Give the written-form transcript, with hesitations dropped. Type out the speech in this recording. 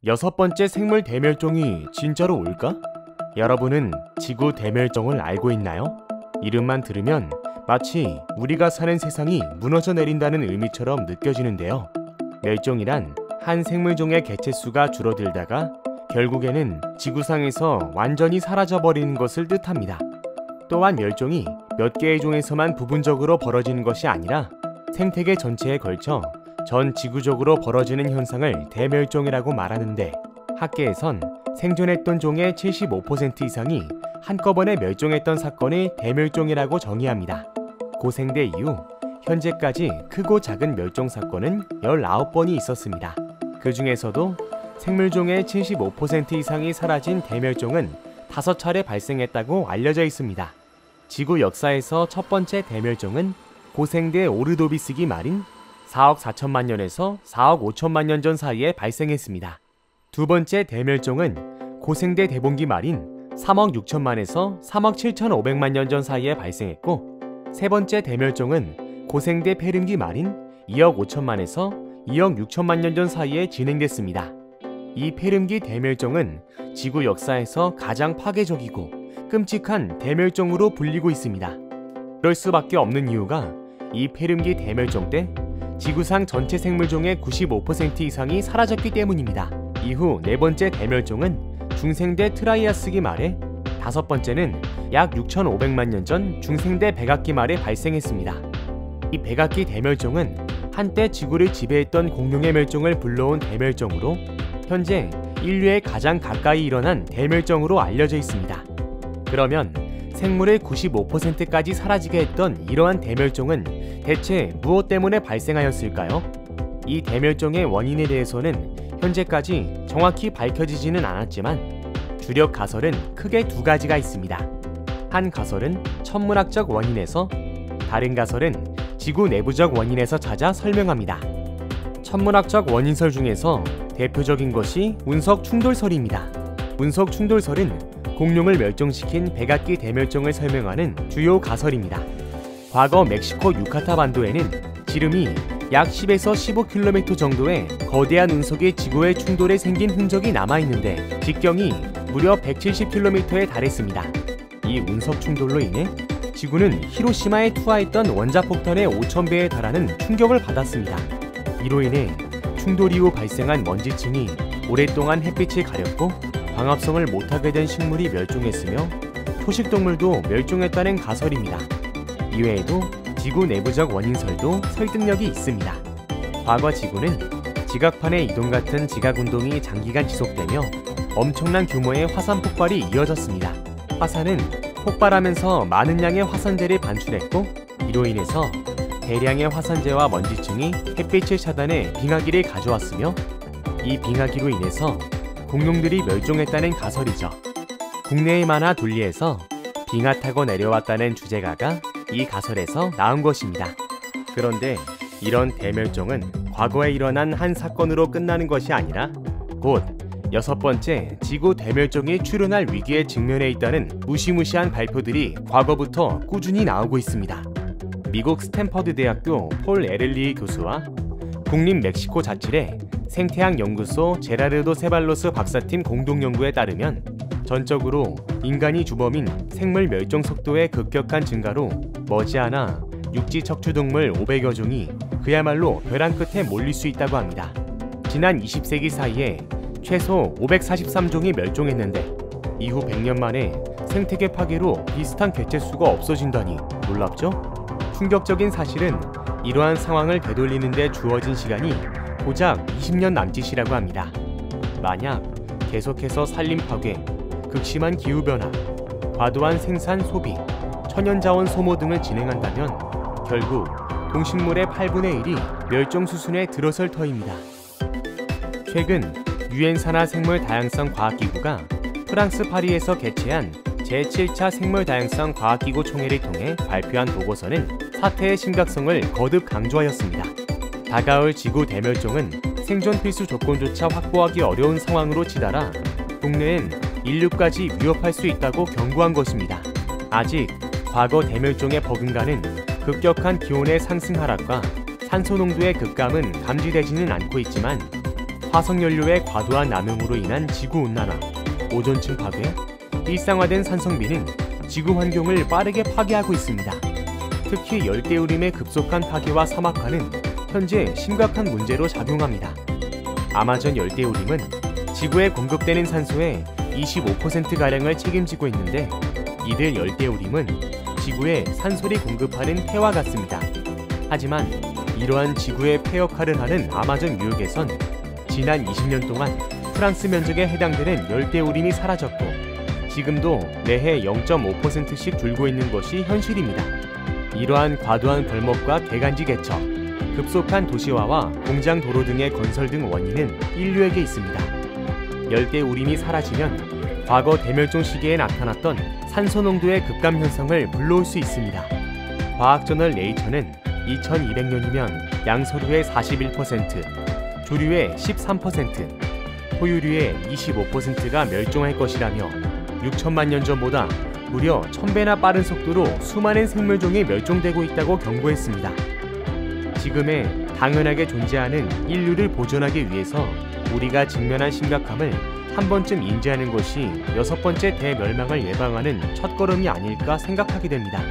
6번째 생물 대멸종이 진짜로 올까? 여러분은 지구 대멸종을 알고 있나요? 이름만 들으면 마치 우리가 사는 세상이 무너져 내린다는 의미처럼 느껴지는데요. 멸종이란 한 생물종의 개체수가 줄어들다가 결국에는 지구상에서 완전히 사라져버리는 것을 뜻합니다. 또한 멸종이 몇 개의 종에서만 부분적으로 벌어지는 것이 아니라 생태계 전체에 걸쳐 전 지구적으로 벌어지는 현상을 대멸종이라고 말하는데, 학계에선 생존했던 종의 75% 이상이 한꺼번에 멸종했던 사건을 대멸종이라고 정의합니다. 고생대 이후 현재까지 크고 작은 멸종 사건은 19번이 있었습니다. 그 중에서도 생물종의 75% 이상이 사라진 대멸종은 5차례 발생했다고 알려져 있습니다. 지구 역사에서 첫 번째 대멸종은 고생대 오르도비스기 말인 4억 4천만 년에서 4억 5천만 년 전 사이에 발생했습니다. 두 번째 대멸종은 고생대 대봉기 말인 3억 6천만에서 3억 7천5백만 년 전 사이에 발생했고, 세 번째 대멸종은 고생대 페름기 말인 2억 5천만에서 2억 6천만 년 전 사이에 진행됐습니다. 이 페름기 대멸종은 지구 역사에서 가장 파괴적이고 끔찍한 대멸종으로 불리고 있습니다. 그럴 수밖에 없는 이유가 이 페름기 대멸종 때 지구상 전체 생물종의 95% 이상이 사라졌기 때문입니다. 이후 네 번째 대멸종은 중생대 트라이아스기 말에, 다섯 번째는 약 6,500만 년 전 중생대 백악기 말에 발생했습니다. 이 백악기 대멸종은 한때 지구를 지배했던 공룡의 멸종을 불러온 대멸종으로 현재 인류에 가장 가까이 일어난 대멸종으로 알려져 있습니다. 그러면 생물의 95%까지 사라지게 했던 이러한 대멸종은 대체 무엇 때문에 발생하였을까요? 이 대멸종의 원인에 대해서는 현재까지 정확히 밝혀지지는 않았지만 주력 가설은 크게 두 가지가 있습니다. 한 가설은 천문학적 원인에서, 다른 가설은 지구 내부적 원인에서 찾아 설명합니다. 천문학적 원인설 중에서 대표적인 것이 운석 충돌설입니다. 운석 충돌설은 공룡을 멸종시킨 백악기 대멸종을 설명하는 주요 가설입니다. 과거 멕시코 유카타 반도에는 지름이 약 10에서 15km 정도의 거대한 운석이 지구의 충돌에 생긴 흔적이 남아있는데 직경이 무려 170km에 달했습니다. 이 운석 충돌로 인해 지구는 히로시마에 투하했던 원자폭탄의 5,000배에 달하는 충격을 받았습니다. 이로 인해 충돌 이후 발생한 먼지층이 오랫동안 햇빛을 가렸고 광합성을 못하게 된 식물이 멸종했으며 초식동물도 멸종했다는 가설입니다. 이외에도 지구 내부적 원인설도 설득력이 있습니다. 과거 지구는 지각판의 이동 같은 지각운동이 장기간 지속되며 엄청난 규모의 화산 폭발이 이어졌습니다. 화산은 폭발하면서 많은 양의 화산재를 반출했고, 이로 인해서 대량의 화산재와 먼지층이 햇빛을 차단해 빙하기를 가져왔으며, 이 빙하기로 인해서 공룡들이 멸종했다는 가설이죠. 국내의 만화 둘리에서 빙하 타고 내려왔다는 주제가가 이 가설에서 나온 것입니다. 그런데 이런 대멸종은 과거에 일어난 한 사건으로 끝나는 것이 아니라 곧 6번째 지구 대멸종이 출현할 위기에 직면해 있다는 무시무시한 발표들이 과거부터 꾸준히 나오고 있습니다. 미국 스탠퍼드 대학교 폴 에를리 교수와 국립 멕시코 자치대 생태학 연구소 제라르도 세발로스 박사팀 공동 연구에 따르면 전적으로 인간이 주범인 생물 멸종 속도의 급격한 증가로 머지않아 육지 척추동물 500여 종이 그야말로 벼랑 끝에 몰릴 수 있다고 합니다. 지난 20세기 사이에 최소 543종이 멸종했는데 이후 100년 만에 생태계 파괴로 비슷한 개체수가 없어진다니 놀랍죠? 충격적인 사실은 이러한 상황을 되돌리는 데 주어진 시간이 고작 20년 남짓이라고 합니다. 만약 계속해서 산림 파괴, 극심한 기후변화, 과도한 생산 소비, 천연자원 소모 등을 진행한다면 결국 동식물의 8분의 1이 멸종 수순에 들어설 터입니다. 최근 유엔 산하 생물 다양성 과학기구가 프랑스 파리에서 개최한 제7차 생물 다양성 과학기구 총회를 통해 발표한 보고서는 사태의 심각성을 거듭 강조하였습니다. 다가올 지구 대멸종은 생존 필수 조건조차 확보하기 어려운 상황으로 치달아 국내엔 인류까지 위협할 수 있다고 경고한 것입니다. 아직 과거 대멸종에 버금가는 급격한 기온의 상승 하락과 산소 농도의 급감은 감지되지는 않고 있지만 화석연료의 과도한 남용으로 인한 지구온난화, 오존층 파괴, 일상화된 산성비는 지구 환경을 빠르게 파괴하고 있습니다. 특히 열대우림의 급속한 파괴와 사막화는 현재 심각한 문제로 작용합니다. 아마존 열대우림은 지구에 공급되는 산소의 25%가량을 책임지고 있는데, 이들 열대우림은 지구에 산소를 공급하는 폐와 같습니다. 하지만 이러한 지구의 폐 역할을 하는 아마존 유역에선 지난 20년 동안 프랑스 면적에 해당되는 열대우림이 사라졌고, 지금도 매해 0.5%씩 줄고 있는 것이 현실입니다. 이러한 과도한 벌목과 개간지 개척, 급속한 도시화와 공장 도로 등의 건설 등 원인은 인류에게 있습니다. 열대우림이 사라지면 과거 대멸종 시기에 나타났던 산소 농도의 급감 현상을 불러올 수 있습니다. 과학저널 네이처는 2200년이면 양서류의 41%, 조류의 13%, 포유류의 25%가 멸종할 것이라며 6천만 년 전보다 무려 1000배나 빠른 속도로 수많은 생물종이 멸종되고 있다고 경고했습니다. 지금의 당연하게 존재하는 인류를 보존하기 위해서 우리가 직면한 심각함을 한 번쯤 인지하는 것이 6번째 대멸망을 예방하는 첫걸음이 아닐까 생각하게 됩니다.